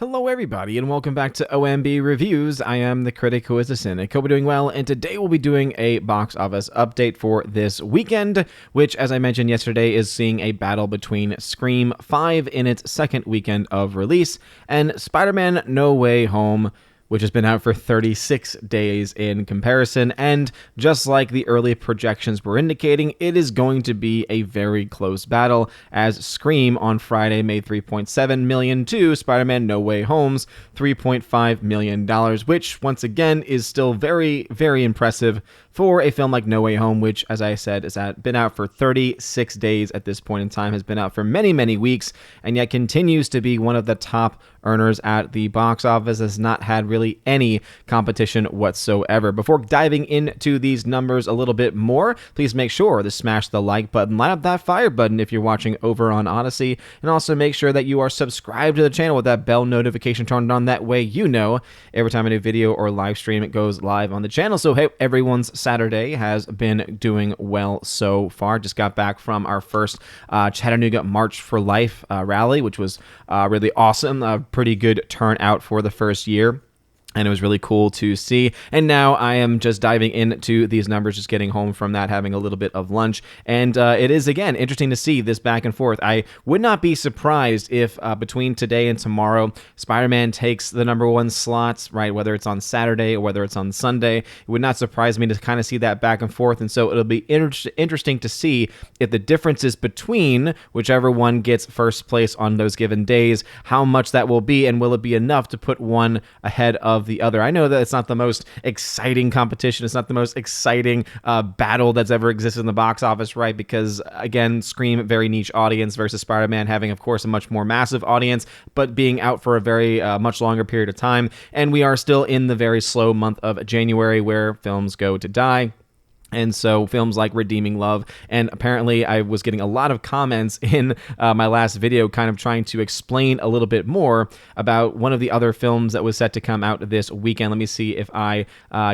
Hello everybody and welcome back to OMB Reviews. I am the critic who is a cynic. Hope you're doing well, and today we'll be doing a box office update for this weekend, which, as I mentioned yesterday, is seeing a battle between Scream 5 in its second weekend of release and Spider-Man No Way Home, which has been out for 36 days in comparison, and just like the early projections were indicating, it is going to be a very close battle, as Scream on Friday made $3.7 million to Spider-Man No Way Home's $3.5 million, which, once again, is still very, very impressive for a film like No Way Home, which, as I said, has been out for 36 days at this point in time, has been out for many, many weeks, and yet continues to be one of the top earners at the box office, has not had really any competition whatsoever. Before diving into these numbers a little bit more, please make sure to smash the like button, light up that fire button if you're watching over on Odyssey, and also make sure that you are subscribed to the channel with that bell notification turned on. That way you know every time a new video or live stream it goes live on the channel. So hey, everyone's Saturday has been doing well so far. Just got back from our first Chattanooga March for Life rally, which was really awesome. A pretty good turnout for the first year, and it was really cool to see. And now I am just diving into these numbers, just getting home from that, having a little bit of lunch. And it is, again, interesting to see this back and forth. I would not be surprised if between today and tomorrow, Spider-Man takes the #1 slots, right? Whether it's on Saturday or whether it's on Sunday. It would not surprise me to kind of see that back and forth. And so it'll be interesting to see if the differences between whichever one gets first place on those given days, how much that will be, and will it be enough to put one ahead of the other. I know that it's not the most exciting competition. It's not the most exciting battle that's ever existed in the box office, right? Because, again, Scream, very niche audience, versus Spider-Man having, of course, a much more massive audience, but being out for a very much longer period of time. And we are still in the very slow month of January, where films go to die. And so films like Redeeming Love, and apparently I was getting a lot of comments in my last video kind of trying to explain a little bit more about one of the other films that was set to come out this weekend. Let me see if I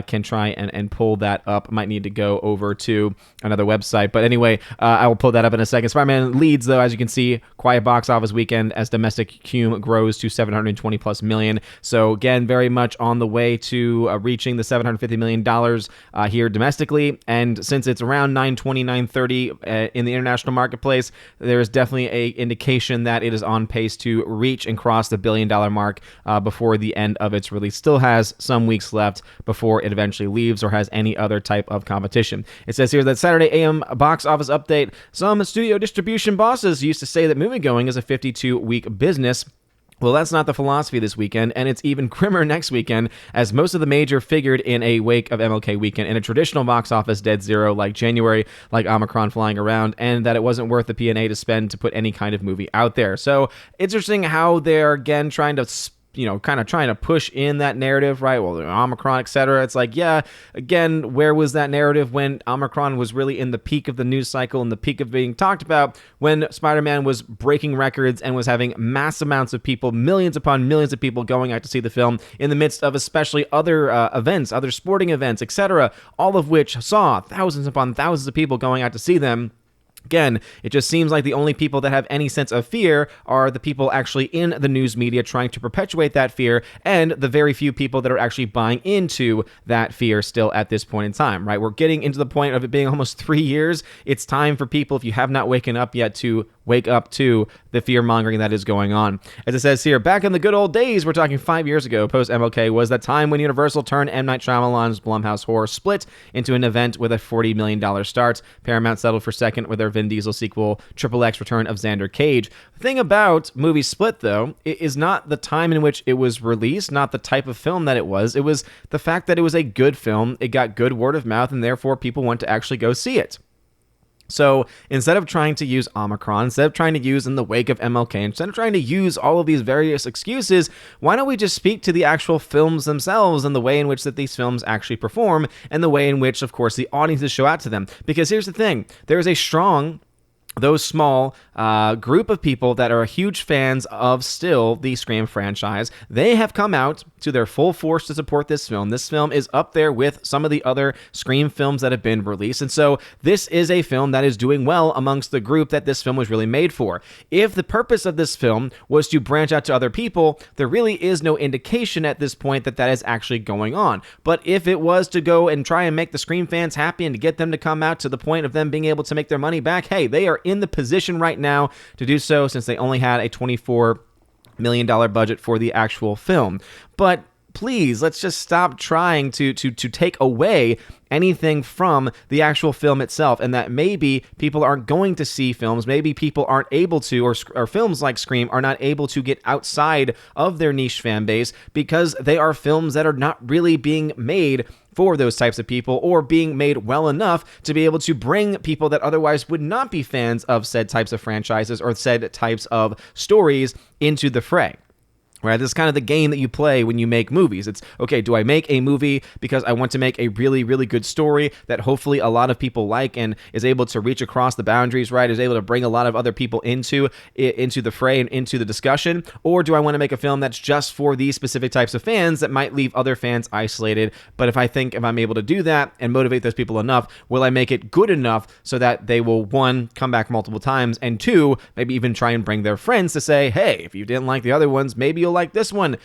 can try and pull that up. I might need to go over to another website. But anyway, I will pull that up in a second. Spider-Man leads, though, as you can see, quiet box office weekend as domestic cume grows to $720+ million. So again, very much on the way to reaching the $750 million here domestically. And since it's around 920, 930 in the international marketplace, there is definitely a indication that it is on pace to reach and cross the $1 billion mark before the end of its release. Still has some weeks left before it eventually leaves or has any other type of competition. It says here that Saturday AM box office update. Some studio distribution bosses used to say that moviegoing is a 52-week business. Well, that's not the philosophy this weekend, and it's even grimmer next weekend, as most of the major figured in a wake of MLK weekend in a traditional box office dead zero like January, like Omicron flying around, and that it wasn't worth the P&A to spend to put any kind of movie out there. So it's interesting how they're, again, trying to kind of trying to push in that narrative, right? Well, Omicron, etc. It's like, yeah, again, where was that narrative when Omicron was really in the peak of the news cycle and the peak of being talked about, when Spider-Man was breaking records and was having mass amounts of people, millions upon millions of people going out to see the film in the midst of especially other events, other sporting events, etc., all of which saw thousands upon thousands of people going out to see them. Again, it just seems like the only people that have any sense of fear are the people actually in the news media trying to perpetuate that fear, and the very few people that are actually buying into that fear still at this point in time, right? We're getting into the point of it being almost 3 years. It's time for people, if you have not waken up yet, to wake up to the fear-mongering that is going on. As it says here, back in the good old days, we're talking 5 years ago, post-MLK, was that time when Universal turned M. Night Shyamalan's Blumhouse horror split into an event with a $40 million start. Paramount settled for second with their Vin Diesel sequel, XXX Return of Xander Cage. The thing about movie Split, though, is not the time in which it was released, not the type of film that it was. It was the fact that it was a good film, it got good word of mouth, and therefore people went to actually go see it. So instead of trying to use Omicron, instead of trying to use in the wake of MLK, instead of trying to use all of these various excuses, why don't we just speak to the actual films themselves and the way in which that these films actually perform, and the way in which, of course, the audiences show out to them? Because here's the thing, there is a strong those small group of people that are huge fans of still the Scream franchise, they have come out to their full force to support this film. This film is up there with some of the other Scream films that have been released. And so this is a film that is doing well amongst the group that this film was really made for. If the purpose of this film was to branch out to other people, there really is no indication at this point that that is actually going on. But if it was to go and try and make the Scream fans happy and to get them to come out to the point of them being able to make their money back, hey, they are in the position right now to do so, since they only had a $24 million budget for the actual film. But please, let's just stop trying to take away anything from the actual film itself, and that maybe people aren't going to see films, maybe people aren't able to, or films like Scream are not able to get outside of their niche fan base because they are films that are not really being made for those types of people, or being made well enough to be able to bring people that otherwise would not be fans of said types of franchises or said types of stories into the fray. Right, this is kind of the game that you play when you make movies. It's, okay, do I make a movie because I want to make a really, really good story that hopefully a lot of people like and is able to reach across the boundaries, right, is able to bring a lot of other people into the fray and into the discussion? Or do I want to make a film that's just for these specific types of fans that might leave other fans isolated? But if I'm able to do that and motivate those people enough, will I make it good enough so that they will, one, come back multiple times, and two, maybe even try and bring their friends to say, hey, if you didn't like the other ones, maybe you'll like this one.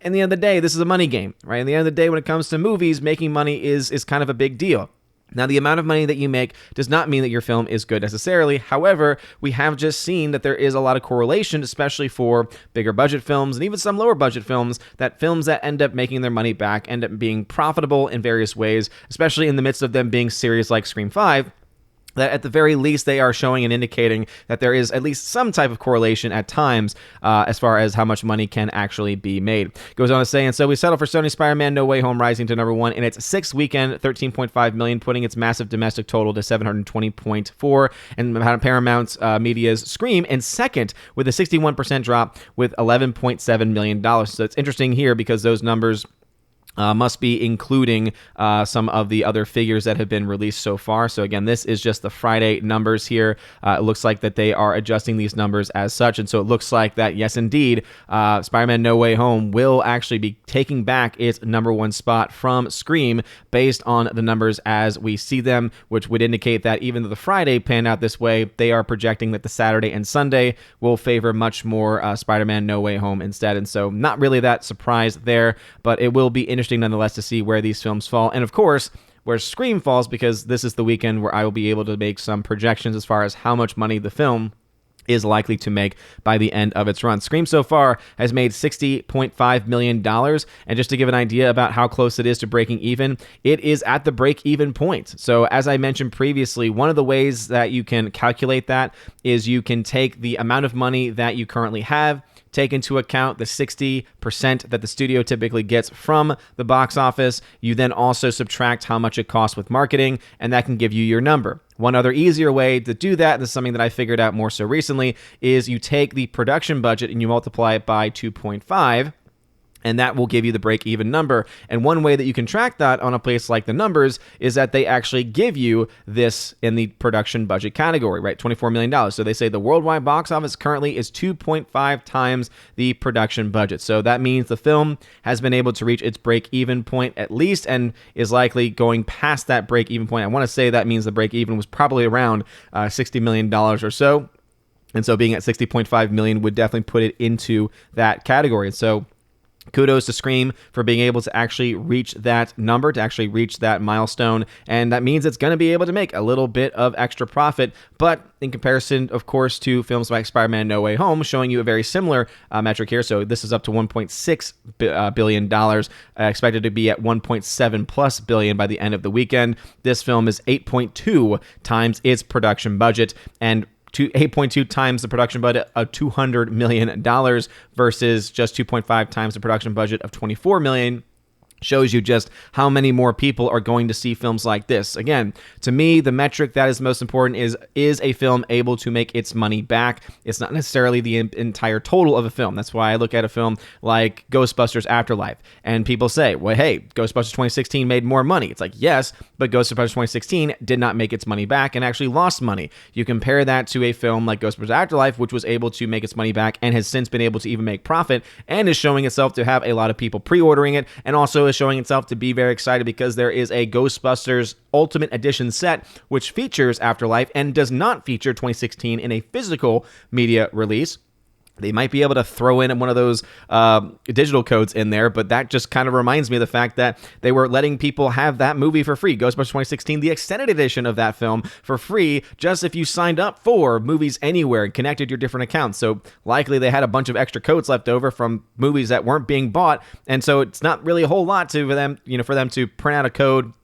In the end of the day, this is a money game, right? In the end of the day, when it comes to movies, making money is kind of a big deal. Now, the amount of money that you make does not mean that your film is good necessarily. However, we have just seen that there is a lot of correlation, especially for bigger budget films and even some lower budget films, that films that end up making their money back end up being profitable in various ways, especially in the midst of them being series like Scream 5. That at the very least they are showing and indicating that there is at least some type of correlation at times as far as how much money can actually be made. Goes on to say, and so we settle for Sony Spider-Man No Way Home rising to number one in its sixth weekend, $13.5 million, putting its massive domestic total to $720.4, and Paramount Media's Scream in second with a 61% drop with $11.7 million. So it's interesting here because those numbers must be including some of the other figures that have been released so far. So again, this is just the Friday numbers here. It looks like that they are adjusting these numbers as such. And so it looks like that, yes, indeed, Spider-Man No Way Home will actually be taking back its number one spot from Scream based on the numbers as we see them, which would indicate that even though the Friday panned out this way, they are projecting that the Saturday and Sunday will favor much more Spider-Man No Way Home instead. And so not really that surprised there, but it will be interesting nonetheless to see where these films fall, and of course where Scream falls, because this is the weekend where I will be able to make some projections as far as how much money the film is likely to make by the end of its run. Scream so far has made $60.5 million, and just to give an idea about how close it is to breaking even, it is at the break-even point. So as I mentioned previously, one of the ways that you can calculate that is you can take the amount of money that you currently have, take into account the 60% that the studio typically gets from the box office. You then also subtract how much it costs with marketing, and that can give you your number. One other easier way to do that, and this is something that I figured out more so recently, is you take the production budget and you multiply it by 2.5, and that will give you the break-even number. And one way that you can track that on a place like the numbers is that they actually give you this in the production budget category, right? $24 million. So they say the worldwide box office currently is 2.5 times the production budget. So that means the film has been able to reach its break-even point at least, and is likely going past that break-even point. I want to say that means the break-even was probably around $60 million or so. And so being at 60.5 million would definitely put it into that category. And so kudos to Scream for being able to actually reach that number, to actually reach that milestone. And that means it's going to be able to make a little bit of extra profit. But in comparison, of course, to films like Spider-Man No Way Home, showing you a very similar metric here. So this is up to $1.6 billion, expected to be at 1.7 plus billion by the end of the weekend. This film is 8.2 times its production budget, and 8.2 times the production budget of $200 million versus just 2.5 times the production budget of $24 million. shows you just how many more people are going to see films like this. Again, to me, the metric that is most important is a film able to make its money back? It's not necessarily the entire total of a film. That's why I look at a film like Ghostbusters Afterlife, and people say, well, hey, Ghostbusters 2016 made more money. It's like, yes, but Ghostbusters 2016 did not make its money back and actually lost money. You compare that to a film like Ghostbusters Afterlife, which was able to make its money back and has since been able to even make profit and is showing itself to have a lot of people pre-ordering it, and also is showing itself to be very excited because there is a Ghostbusters Ultimate Edition set which features Afterlife and does not feature 2016 in a physical media release. They might be able to throw in one of those digital codes in there, but that just kind of reminds me of the fact that they were letting people have that movie for free. Ghostbusters 2016, the extended edition of that film for free, just if you signed up for Movies Anywhere and connected your different accounts. So likely they had a bunch of extra codes left over from movies that weren't being bought, and so it's not really a whole lot for them to print out a code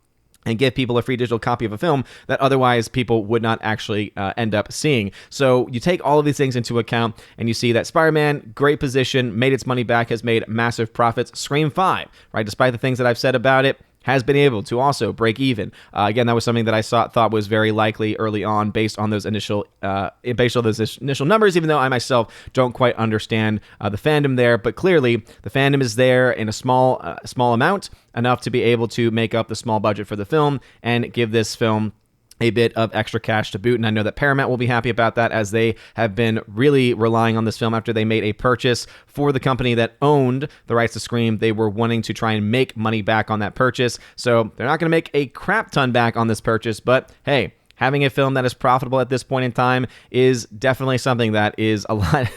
and give people a free digital copy of a film that otherwise people would not actually end up seeing. So you take all of these things into account, and you see that Spider-Man, great position, made its money back, has made massive profits. Scream 5, right, despite the things that I've said about it, has been able to also break even. Again, that was something that I thought was very likely early on based on those initial numbers, even though I myself don't quite understand the fandom there. But clearly, the fandom is there in a small amount, enough to be able to make up the small budget for the film and give this film a bit of extra cash to boot. And I know that Paramount will be happy about that, as they have been really relying on this film after they made a purchase for the company that owned the rights to Scream. They were wanting to try and make money back on that purchase. So they're not going to make a crap ton back on this purchase, but hey, having a film that is profitable at this point in time is definitely something that is a lot,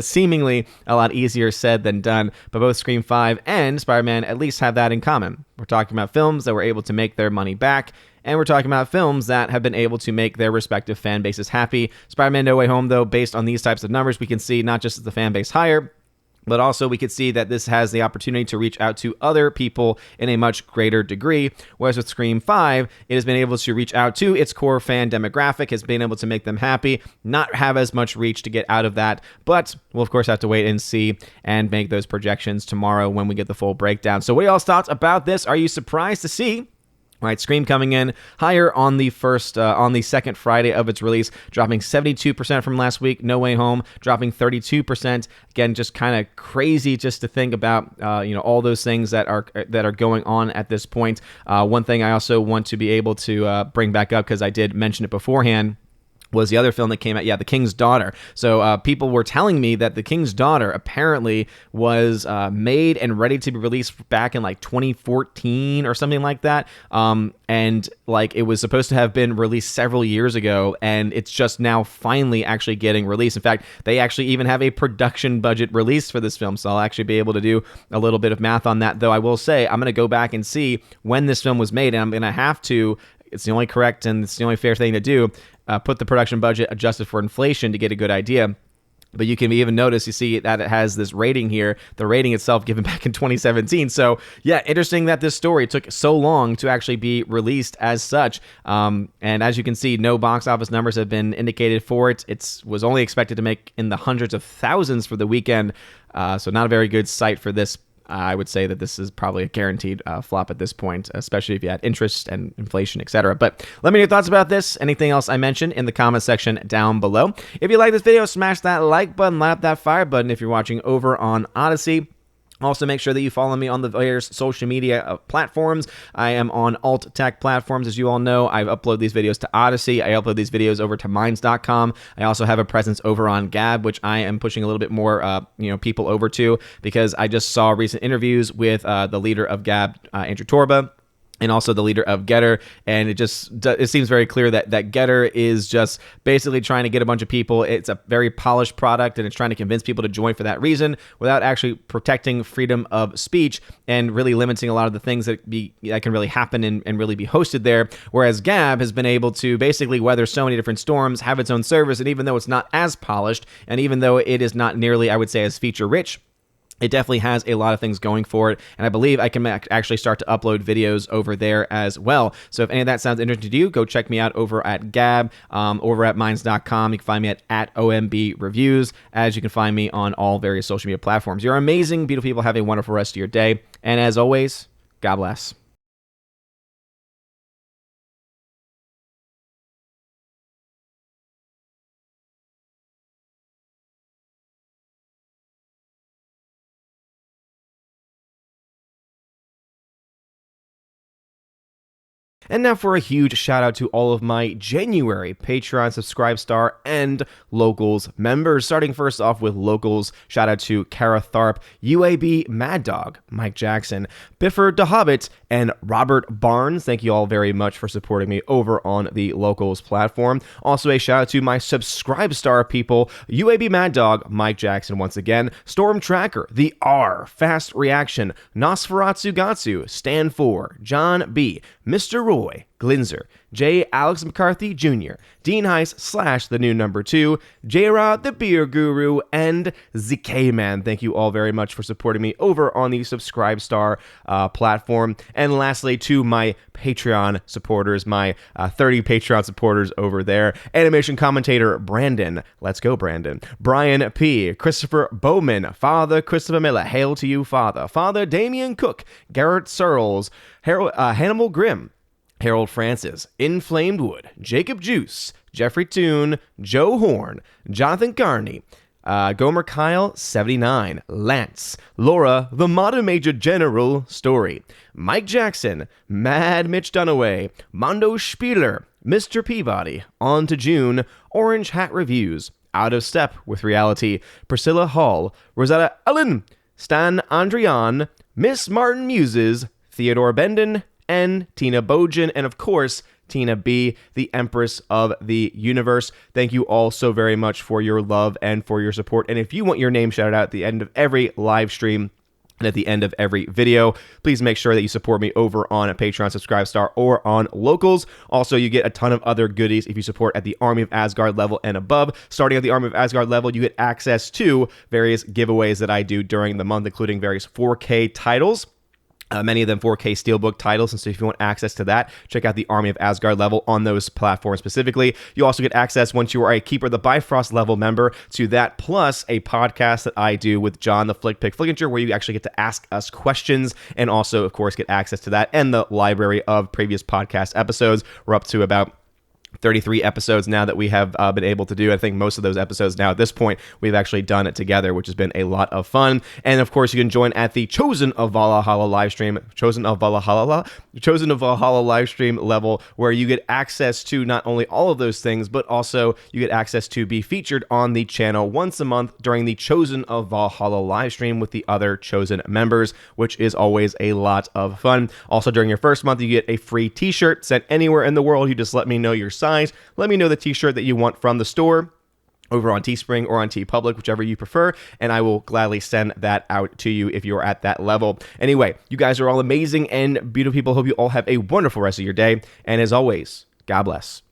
seemingly a lot easier said than done. But both Scream 5 and Spider-Man at least have that in common. We're talking about films that were able to make their money back, and we're talking about films that have been able to make their respective fan bases happy. Spider-Man No Way Home, though, based on these types of numbers, we can see not just is the fan base higher, but also we could see that this has the opportunity to reach out to other people in a much greater degree. Whereas with Scream 5, it has been able to reach out to its core fan demographic, has been able to make them happy, not have as much reach to get out of that. But we'll, of course, have to wait and see and make those projections tomorrow when we get the full breakdown. So what are y'all's thoughts about this? Are you surprised to see Right, Scream coming in higher on the second Friday of its release, dropping 72% from last week. No Way Home dropping 32%. Again, just kind of crazy just to think about, all those things that are going on at this point. One thing I also want to be able to bring back up, because I did mention it beforehand, was the other film that came out, The King's Daughter. So people were telling me that The King's Daughter apparently was made and ready to be released back in like 2014 or something like that. And like it was supposed to have been released several years ago, and it's just now finally actually getting released. In fact, they actually even have a production budget release for this film, so I'll actually be able to do a little bit of math on that. Though I will say, I'm going to go back and see when this film was made, and I'm going to have to, it's the only correct and it's the only fair thing to do, put the production budget adjusted for inflation to get a good idea. But you can even notice, you see that it has this rating here, the rating itself given back in 2017. So yeah, interesting that this story took so long to actually be released as such. And as you can see, no box office numbers have been indicated for it. It was only expected to make in the hundreds of thousands for the weekend. So not a very good sight for this. I would say that this is probably a guaranteed flop at this point, especially if you had interest and inflation, etc. But let me know your thoughts about this. Anything else I mentioned in the comment section down below. If you like this video, smash that like button, light up that fire button if you're watching over on Odyssey. Also, make sure that you follow me on the various social media platforms. I am on alt tech platforms, as you all know. I upload these videos to Odyssey. I upload these videos over to minds.com. I also have a presence over on Gab, which I am pushing a little bit more, people over to, because I just saw recent interviews with the leader of Gab, Andrew Torba, and also the leader of Getter, and it seems very clear that Getter is just basically trying to get a bunch of people. It's a very polished product, and it's trying to convince people to join for that reason without actually protecting freedom of speech and really limiting a lot of the things that can really happen and really be hosted there. Whereas Gab has been able to basically weather so many different storms, have its own service, and even though it's not as polished, and even though it is not nearly, I would say, as feature-rich, it definitely has a lot of things going for it, and I believe I can actually start to upload videos over there as well. So if any of that sounds interesting to you, go check me out over at Gab, over at minds.com. You can find me at OMB Reviews, as you can find me on all various social media platforms. You're amazing, beautiful people. Have a wonderful rest of your day, and as always, God bless. And now for a huge shout out to all of my January Patreon Subscribe Star and Locals members. Starting first off with Locals, shout out to Kara Tharp, UAB Mad Dog, Mike Jackson, Biffer DeHobbit, and Robert Barnes. Thank you all very much for supporting me over on the Locals platform. Also a shout out to my Subscribe Star people, UAB Mad Dog, Mike Jackson once again, Storm Tracker, The R, Fast Reaction, Nosferatu Gatsu, Stan 4, John B, Mr. Roy, Glinzer, J. Alex McCarthy Jr., Dean Heiss / the new number 2, J-Rod the Beer Guru, and ZK Man. Thank you all very much for supporting me over on the Subscribe Star platform. And lastly, to my Patreon supporters, my 30 Patreon supporters over there, animation commentator Brandon, let's go Brandon, Brian P., Christopher Bowman, Father Christopher Miller, hail to you Father, Father Damian Cook, Garrett Searles, Hannibal Grimm, Harold Francis, Inflamed Wood, Jacob Juice, Jeffrey Toon, Joe Horn, Jonathan Carney, Gomer Kyle, 79, Lance, Laura, the Modern Major General Story, Mike Jackson, Mad Mitch Dunaway, Mondo Spieler, Mr. Peabody, On to June, Orange Hat Reviews, Out of Step with Reality, Priscilla Hall, Rosetta Ellen, Stan Andrian, Miss Martin Muses, Theodore Benden, and Tina Bojan, and of course, Tina B, the Empress of the Universe. Thank you all so very much for your love and for your support. And if you want your name shouted out at the end of every live stream and at the end of every video, please make sure that you support me over on a Patreon Subscribe Star or on Locals. Also, you get a ton of other goodies if you support at the Army of Asgard level and above. Starting at the Army of Asgard level, you get access to various giveaways that I do during the month, including various 4K titles. Many of them 4K Steelbook titles, and so if you want access to that, check out the Army of Asgard level on those platforms specifically. You also get access, once you are a Keeper the Bifrost level member, to that, plus a podcast that I do with John the Flick Pick Flickinger, where you actually get to ask us questions, and also, of course, get access to that and the library of previous podcast episodes. We're up to about 33 episodes now that we have been able to do. I think most of those episodes now at this point we've actually done it together, which has been a lot of fun. And of course, you can join at the Chosen of Valhalla live stream, Chosen of Valhalla live stream level, where you get access to not only all of those things, but also you get access to be featured on the channel once a month during the Chosen of Valhalla live stream with the other Chosen members, which is always a lot of fun. Also, during your first month, you get a free t-shirt sent anywhere in the world. You just let me know your size. Let me know the t-shirt that you want from the store over on Teespring or on TeePublic, whichever you prefer, and I will gladly send that out to you if you're at that level. Anyway, you guys are all amazing and beautiful people. Hope you all have a wonderful rest of your day, and as always, God bless.